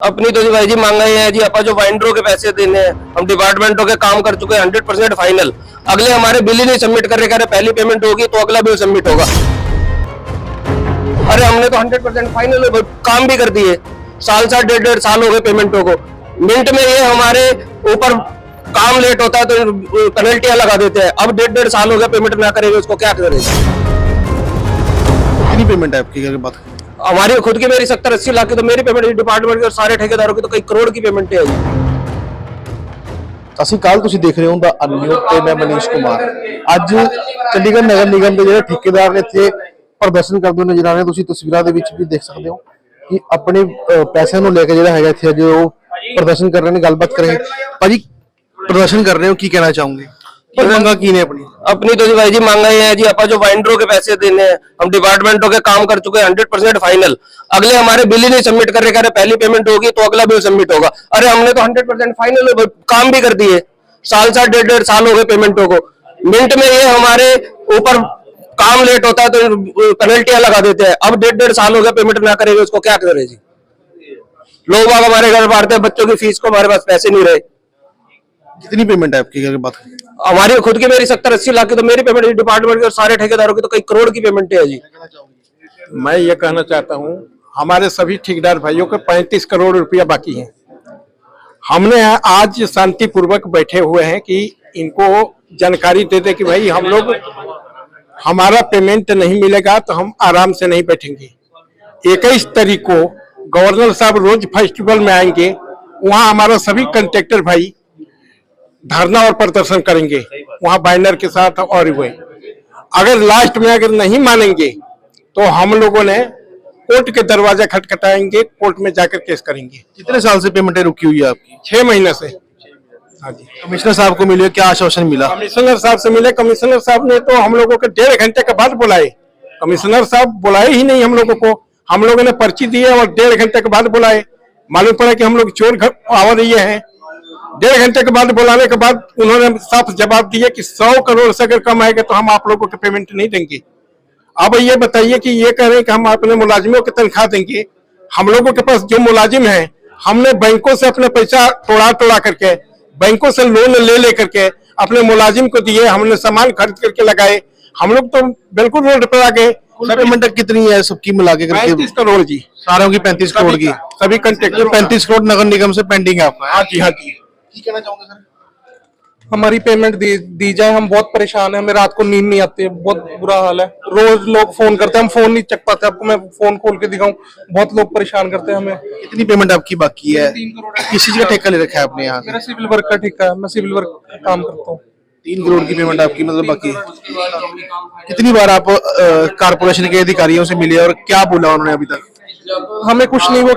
अपनी तो जी भाई जी मांगा ही है जी। अपन जो वाइंडरो के पैसे देने हैं, हम डिपार्टमेंटों के काम कर चुके हैं 100% फाइनल। अगले हमारे बिल ही नहीं सबमिट कर रहे, कह रहे पहली पेमेंट होगी तो अगला बिल सबमिट होगा। अरे हमने तो 100% फाइनल काम भी कर दिए, साल डेढ़ साल हो गए पेमेंटों को। मिनट में ये हमारे ऊपर काम लेट होता है तो पेनल्टियां लगा देते हैं। अब डेढ़ साल हो गया पेमेंट ना करेंगे, उसको क्या करेंगे। कितनी पेमेंट है आपकी, बात करें? हमारी खुद की मेरी 70-80 लाख की तो मेरी पेमेंट, डिपार्टमेंट की और सारे ठेकेदारों की तो कई करोड़ की पेमेंट है जी। ਸਤਿ ਸ਼੍ਰੀ ਅਕਾਲ, ਤੁਸੀਂ ਦੇਖ ਰਹੇ ਹੋ ਦਾ ਅਨਿਊਜ਼ ਤੇ ਮੈਂ ਮਨੀਸ਼ ਕੁਮਾਰ। ਅੱਜ ਚੰਡੀਗੜ੍ਹ ਨਗਰ ਨਿਗਮ ਦੇ ਜਿਹੜੇ ਠੇਕੇਦਾਰ ਨੇ ਇੱਥੇ ਪ੍ਰਦਰਸ਼ਨ ਕਰਦੇ ਨਜ਼ਰ ਆ ਰਹੇ, ਤੁਸੀਂ ਤਸਵੀਰਾਂ ਦੇ ਵਿੱਚ ਵੀ ਦੇਖ ਸਕਦੇ ਹੋ ਕਿ ਆਪਣੇ ਪੈਸਿਆਂ ਨੂੰ ਲੈ ਕੇ ਜਿਹੜਾ ਹੈਗਾ ਇੱਥੇ ਅੱਜ ਉਹ ਪ੍ਰਦਰਸ਼ਨ ਕਰ ਰਹੇ ਨੇ। ਗੱਲਬਾਤ ਕਰਾਂਗੇ ਭਾਜੀ, ਪ੍ਰਦਰਸ਼ਨ कर रहे हो, ਕੀ ਕਹਿਣਾ ਚਾਹੋਗੇ? मांगा की ने अपनी तो जी भाई जी मांगा ही है जी। अपन जो वाइंडरो के पैसे देने हैं, हम डिपार्टमेंटों के काम कर चुके हैं 100% फाइनल। अगले हमारे बिल ही नहीं सबमिट कर रहे, कह रहे पहली पेमेंट होगी तो अगला बिल सबमिट होगा। अरे हमने तो 100% फाइनल काम भी कर दिए, साल डेढ़ साल हो गए पेमेंटों को। मिनट में ये हमारे ऊपर काम लेट होता है तो पेनल्टियां लगा देते हैं। अब डेढ़ साल हो गया पेमेंट ना करेंगे, उसको क्या करे जी। लोग बाग हमारे घर बांटते हैं, बच्चों की फीस को हमारे पास पैसे नहीं रहे। कितनी पेमेंट है आपकी, बात करें? हमारी खुद की मेरी 70-80 लाख की तो मेरी पेमेंट, डिपार्टमेंट की और सारे ठेकेदारों की तो कई करोड़ की पेमेंट है जी। मैं ये कहना चाहता हूँ, हमारे सभी ठेकेदार भाइयों को 35 करोड़ रुपया बाकी है। हमने आज शांतिपूर्वक बैठे हुए हैं कि इनको जानकारी दे दे कि भाई हम लोग, हमारा पेमेंट नहीं मिलेगा तो हम आराम से नहीं बैठेंगे। 21 तारीख को गवर्नर साहब रोज फेस्टिवल में आएंगे, वहाँ हमारा सभी कंट्रेक्टर भाई धरना और प्रदर्शन करेंगे वहां बैनर के साथ। और वे अगर लास्ट में अगर नहीं मानेंगे तो हम लोगों ने कोर्ट के दरवाजा खटखटाएंगे, कोर्ट में जाकर केस करेंगे। कितने साल से पेमेंटें रुकी हुई है आपकी? 6 महीने से। हाँ जी। कमिश्नर साहब को मिले, क्या आश्वासन मिला? कमिश्नर साहब से मिले, कमिश्नर साहब ने तो हम लोगों को 1.5 घंटे के बाद बुलाए। कमिश्नर साहब बुलाए ही नहीं हम लोगों को, हम लोगों ने पर्ची दी है और 1.5 घंटे के बाद बुलाए। मालूम पड़ा कि हम लोग चोर आवा रही है। 1.5 घंटे के बाद बुलाने के बाद उन्होंने साफ जवाब दिया कि 100 करोड़ से अगर कम आएगा तो हम आप लोगों को पेमेंट नहीं देंगे। अब ये बताइए कि ये कह रहे हैं कि हम अपने मुलाजिमों की तनख्वाह देंगे। हम लोगों के पास जो मुलाजिम है, हमने बैंकों से अपने पैसा तोड़ा करके, बैंकों से लोन ले करके अपने मुलाजिम को दिए, हमने सामान खरीद करके लगाए। हम लोग तो बिल्कुल रोड पर आ गए। पेमेंट कितनी है सबकी मिला के? 35 करोड़ जी, सारों की 35 करोड़ की, सभी कंट्रेक्टर 35 करोड़ नगर निगम से पेंडिंग है आपका? हाँ जी, हाँ जी। कहना चाहूंगा सर, हमारी पेमेंट दी जाए। हम बहुत परेशान हैं, हमें रात को नींद नहीं आती है, बहुत बुरा हाल है। रोज लोग फोन करते हैं, हम फोन नहीं चक पाते। आपको मैं फोन खोल के दिखाऊं, बहुत लोग परेशान करते हैं हमें। कितनी पेमेंट आपकी बाकी है? 3 करोड़। किस चीज का ठेका ले रखा है आपने यहाँ? मेरा सिविल वर्क का ठेका है, मैं सिविल वर्क का काम करता हूँ। 3 करोड़ की पेमेंट आपकी मतलब बाकी है। कितनी बार आप कारपोरेशन के अधिकारियों से मिले और क्या बोला उन्होंने अभी तक? हमें कुछ नहीं, वो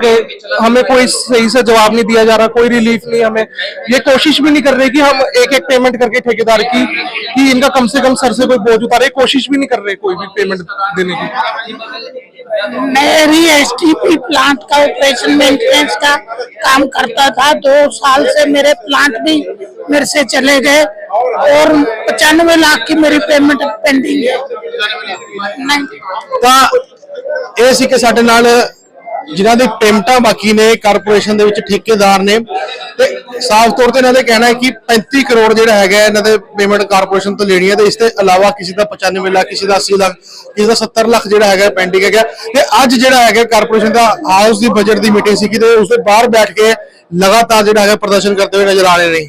हमें कोई सही से जवाब नहीं दिया जा रहा, कोई रिलीफ नहीं। हमें ये कोशिश भी नहीं कर रहे कि हम एक पेमेंट करके ठेकेदार की कि इनका कम से कम सर से कोई बोझ उतारे। कोशिश भी नहीं कर रहे कोई भी पेमेंट देने की। मेरी एसटीपी प्लांट का ऑपरेशन मेंटेनेंस का काम करता था। 2 साल से मेरे प्लांट भी मेरे से चले गए और 95 लाख की मेरी पेमेंट पेंडिंग है। ਤਾਂ ਇਹ ਸੀ ਕਿ ਸਾਡੇ ਨਾਲ ਜਿਨ੍ਹਾਂ ਦੀ ਪੇਮੈਂਟਾਂ ਬਾਕੀ ਨੇ ਕਾਰਪੋਰੇਸ਼ਨ ਦੇ ਵਿੱਚ ਠੇਕੇਦਾਰ ਨੇ, ਤੇ ਸਾਫ਼ ਤੌਰ ਤੇ ਇਹਨਾਂ ਦੇ ਕਹਿਣਾ ਹੈ ਕਿ 35 ਕਰੋੜ ਜਿਹੜਾ ਹੈਗਾ ਇਹਨਾਂ ਦੇ ਪੇਮੈਂਟ ਕਾਰਪੋਰੇਸ਼ਨ ਤੋਂ ਲੈਣੀ ਹੈ। ਤੇ ਇਸ ਤੋਂ ਇਲਾਵਾ ਕਿਸੇ ਦਾ 95 ਲੱਖ, ਕਿਸੇ ਦਾ 80 ਲੱਖ, ਕਿਸੇ ਦਾ 70 ਲੱਖ ਜਿਹੜਾ ਹੈਗਾ ਪੈਂਡਿੰਗ ਹੈਗਾ। ਤੇ ਅੱਜ ਜਿਹੜਾ ਹੈਗਾ ਕਾਰਪੋਰੇਸ਼ਨ ਦਾ ਹਾਊਸ ਦੀ ਬਜਟ ਦੀ ਮੀਟਿੰਗ ਸੀ ਤੇ ਉਸ ਦੇ ਬਾਹਰ ਬੈਠ ਕੇ ਲਗਾਤਾਰ ਜਿਹੜਾ ਹੈਗਾ ਪ੍ਰਦਰਸ਼ਨ ਕਰਦੇ ਹੋਏ ਨਜ਼ਰ ਆ ਰਹੇ ਨੇ।